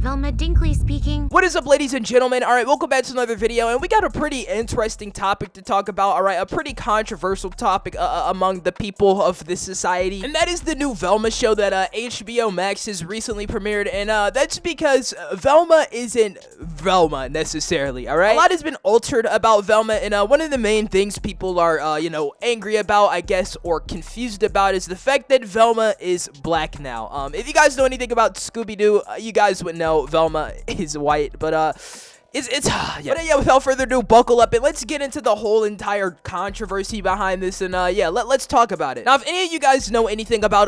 Velma Dinkley speaking. What is up, ladies and gentlemen? Alright, welcome back to another video, and we got a pretty interesting topic to talk about, alright? A pretty controversial topic among the people of this society, and that is the new Velma show that HBO Max has recently premiered, and that's because Velma isn't Velma, necessarily, alright? A lot has been altered about Velma, and one of the main things people are, angry about, I guess, or confused about is the fact that Velma is black now. If you guys know anything about Scooby-Doo, you guys would know Velma is white, but without further ado, buckle up and let's get into the whole entire controversy behind this, and let's talk about it. Now, if any of you guys know anything about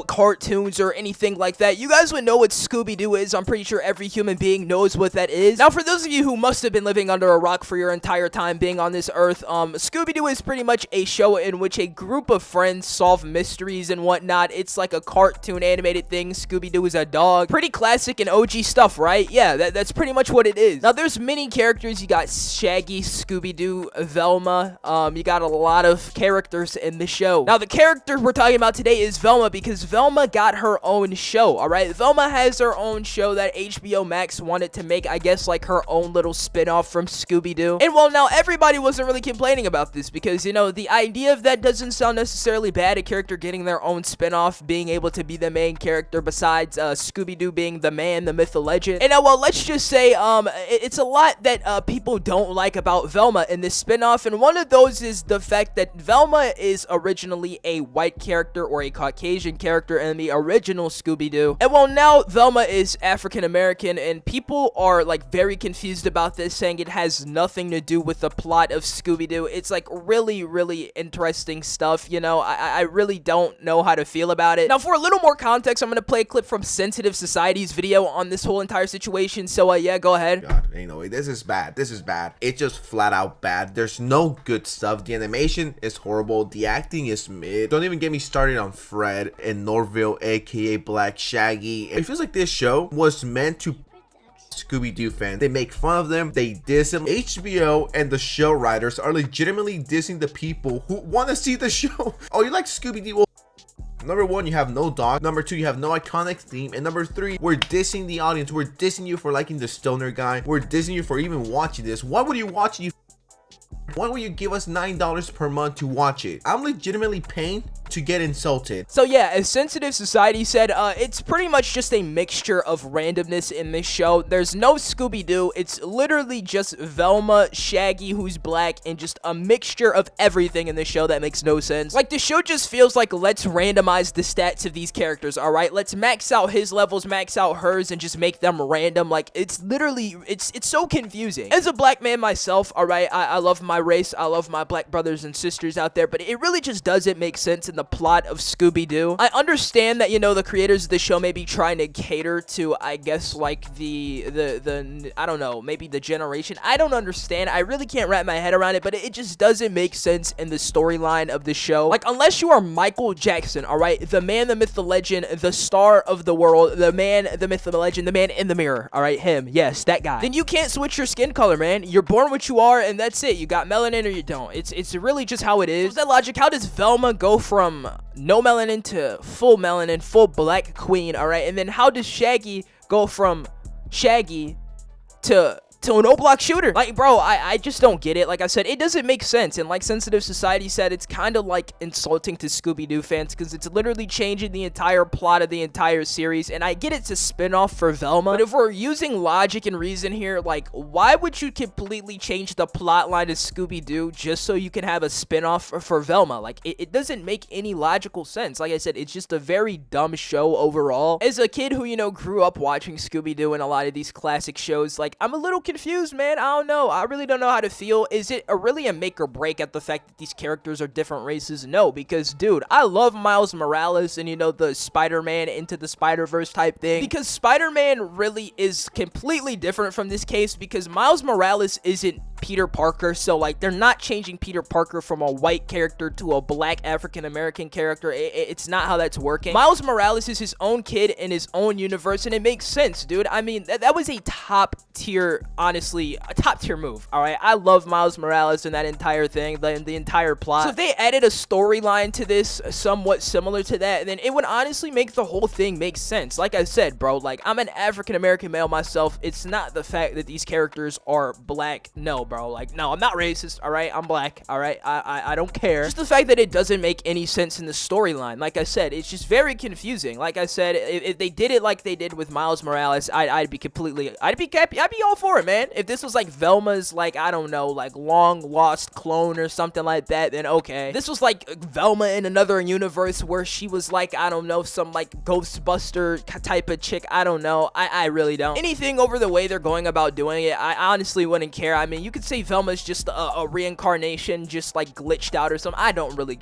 cartoons or anything like that, you guys would know what Scooby-Doo is. I'm pretty sure every human being knows what that is. Now, for those of you who must have been living under a rock for your entire time being on this earth, Scooby-Doo is pretty much a show in which a group of friends solve mysteries and whatnot. It's like a cartoon animated thing. Scooby-Doo is a dog. Pretty classic and OG stuff, right? Yeah, that's pretty much what it is. Now, there's many characters. You got Shaggy, Scooby-Doo, Velma. You got a lot of characters in the show. Now, the character we're talking about today is Velma, because Velma got her own show, alright? Velma has her own show that HBO Max wanted to make, I guess, like her own little spin-off from Scooby-Doo. And, well, now, everybody wasn't really complaining about this, because, the idea of that doesn't sound necessarily bad, a character getting their own spin-off, being able to be the main character besides Scooby-Doo being the man, the myth, the legend. And, well, let's just say, it's a lot that people don't like about Velma in this spin-off, and one of those is the fact that Velma is originally a white character or a Caucasian character in the original Scooby-Doo. And well, now Velma is African-American, and people are like very confused about this, saying it has nothing to do with the plot of Scooby-Doo. It's like really, really interesting stuff, I really don't know how to feel about it. Now, for a little more context, I'm gonna play a clip from Sensitive Society's video on this whole entire situation, so yeah, go ahead. God, anyway, this is bad. It's just flat out bad. There's no good stuff. The animation is horrible. The acting is mid. Don't even get me started on Fred and Norville, aka Black Shaggy. It feels like this show was meant to Scooby-Doo fans. They make fun of them, they diss them. HBO and the show writers are legitimately dissing the people who want to see the show. Oh, you like Scooby-Doo? Well, number one, you have no dog. Number two, you have no iconic theme. And number three, we're dissing the audience. We're dissing you for liking the stoner guy. We're dissing you for even watching this. Why would you watch it? Why would you give us $9 per month to watch it? I'm legitimately paying to get insulted. So yeah, as Sensitive Society said, it's pretty much just a mixture of randomness in this show. There's no Scooby-Doo. It's literally just Velma, Shaggy, who's black, and just a mixture of everything in this show that makes no sense. Like, the show just feels like, let's randomize the stats of these characters, alright? Let's max out his levels, max out hers, and just make them random. Like, it's literally, it's so confusing. As a black man myself, alright, I love my race, I love my black brothers and sisters out there, but it really just doesn't make sense in the plot of Scooby-Doo. I understand that, the creators of the show may be trying to cater to, I guess, like, the I don't know, maybe the generation. I don't understand. I really can't wrap my head around it, but it just doesn't make sense in the storyline of the show. Like, unless you are Michael Jackson, alright, the man, the myth, the legend, the star of the world, the man, the myth, the legend, the man in the mirror, alright, him, yes, that guy, then you can't switch your skin color, man. You're born what you are, and that's it. You got melanin or you don't. It's really just how it is. With that logic, how does Velma go from no melanin to full melanin, full black queen, alright? And then how does Shaggy go from Shaggy to an O-block shooter? Like, bro, I just don't get it. Like I said, it doesn't make sense. And like Sensitive Society said, it's kind of like insulting to Scooby-Doo fans, because it's literally changing the entire plot of the entire series. And I get it's a spin-off for Velma, but if we're using logic and reason here, like, why would you completely change the plot line of Scooby-Doo just so you can have a spin-off for Velma? Like, it doesn't make any logical sense. Like I said, it's just a very dumb show overall. As a kid who, grew up watching Scooby-Doo and a lot of these classic shows, like, I'm a little confused, man. I don't know. I really don't know how to feel. Is it really a make or break at the fact that these characters are different races? No, because, dude, I love Miles Morales and, the Spider-Man Into the Spider-Verse type thing, because Spider-Man really is completely different from this case, because Miles Morales isn't Peter Parker, so like they're not changing Peter Parker from a white character to a black African-American character. It's not how that's working. Miles Morales is his own kid in his own universe, and it makes sense, dude. I mean, that was a top tier honestly a top tier move. All right, I love Miles Morales and that entire thing, the entire plot. So if they added a storyline to this somewhat similar to that, then it would honestly make the whole thing make sense. Like I said, bro, like I'm an African American male myself. It's not the fact that these characters are black. No, bro, like no, I'm not racist. All right, I'm black. All right, I don't care. Just the fact that it doesn't make any sense in the storyline. Like I said, it's just very confusing. Like I said, if they did it like they did with Miles Morales, I'd be all for it, man. If this was like Velma's, like, I don't know, like long lost clone or something like that, then okay. This was like Velma in another universe where she was like, I don't know, some like Ghostbuster type of chick. I don't know. I really don't. Anything over the way they're going about doing it, I honestly wouldn't care. I mean, you could say Velma's just a reincarnation, just like glitched out or something. I don't really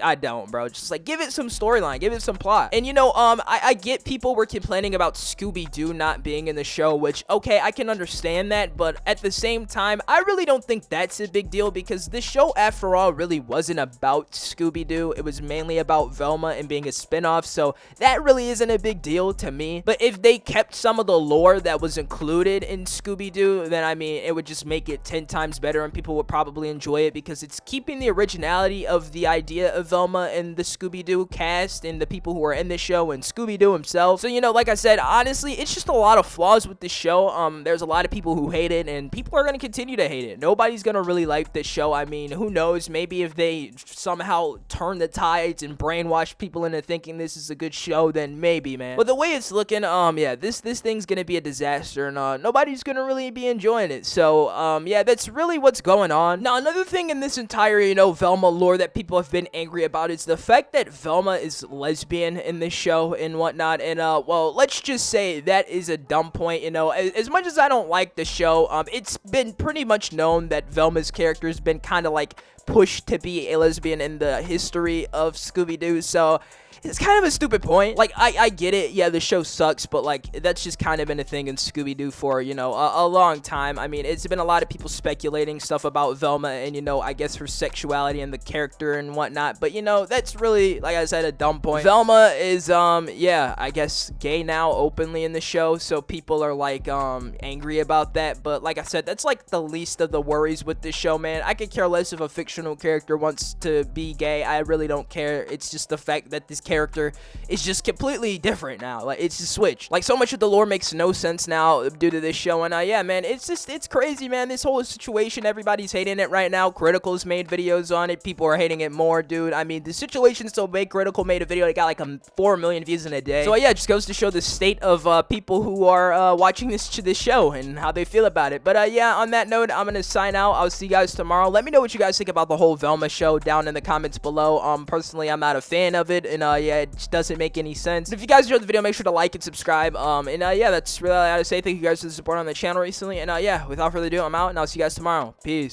I don't, bro. Just like give it some storyline, give it some plot. And you know, I get people were complaining about Scooby-Doo not being in the show, which okay, I can understand that, but at the same time, I really don't think that's a big deal because this show, after all, really wasn't about Scooby-Doo. It was mainly about Velma and being a spin-off, so that really isn't a big deal to me. But if they kept some of the lore that was included in Scooby-Doo, then I mean, it would just make it 10 times better and people would probably enjoy it because it's keeping the originality of the idea of Velma and the Scooby-Doo cast and the people who are in the show and Scooby-Doo himself. So, you know, like I said, honestly, it's just a lot of flaws with this show. There's a lot of people who hate it and people are going to continue to hate it. Nobody's going to really like this show. I mean, who knows? Maybe if they somehow turn the tides and brainwash people into thinking this is a good show, then maybe, man. But the way it's looking, yeah, this thing's going to be a disaster and nobody's going to really be enjoying it. So, yeah, that's really what's going on. Now, another thing in this entire, you know, Velma lore that people have been angry about is the fact that Velma is lesbian in this show and whatnot. And, well, let's just say that is a dumb point, you know. As much as I don't like the show, it's been pretty much known that Velma's character has been kind of like pushed to be a lesbian in the history of Scooby-Doo, so it's kind of a stupid point. Like, I get it, yeah, the show sucks, but like, that's just kind of been a thing in Scooby-Doo for, you know, a long time. I mean, it's been a lot of people speculating stuff about Velma and, you know, I guess her sexuality and the character and whatnot, but, you know, that's really, like I said, a dumb point. Velma is, yeah, I guess gay now openly in the show, so people are, like, angry about that, but like I said, that's, like, the least of the worries with this show, man. I could care less if a fictional character wants to be gay. I really don't care. It's just the fact that this character is just completely different now. Like, it's just switched. Like, so much of the lore makes no sense now due to this show, and yeah, man, it's crazy, man. This whole situation, everybody's hating it right now. Critical's made videos on it. People are hating it more, dude. I mean, the situation's so big. Critical made a video. It got like 4 million views in a day. So yeah, it just goes to show the state of people who are watching this show and how they feel about it. But yeah, on that note, I'm gonna sign out. I'll see you guys tomorrow. Let me know what you guys think about the whole Velma show down in the comments below. Personally, I'm not a fan of it, and yeah, it just doesn't make any sense. And if you guys enjoyed the video, make sure to like and subscribe. And yeah, that's really all I gotta say. Thank you guys for the support on the channel recently. And yeah, without further ado, I'm out, and I'll see you guys tomorrow. Peace.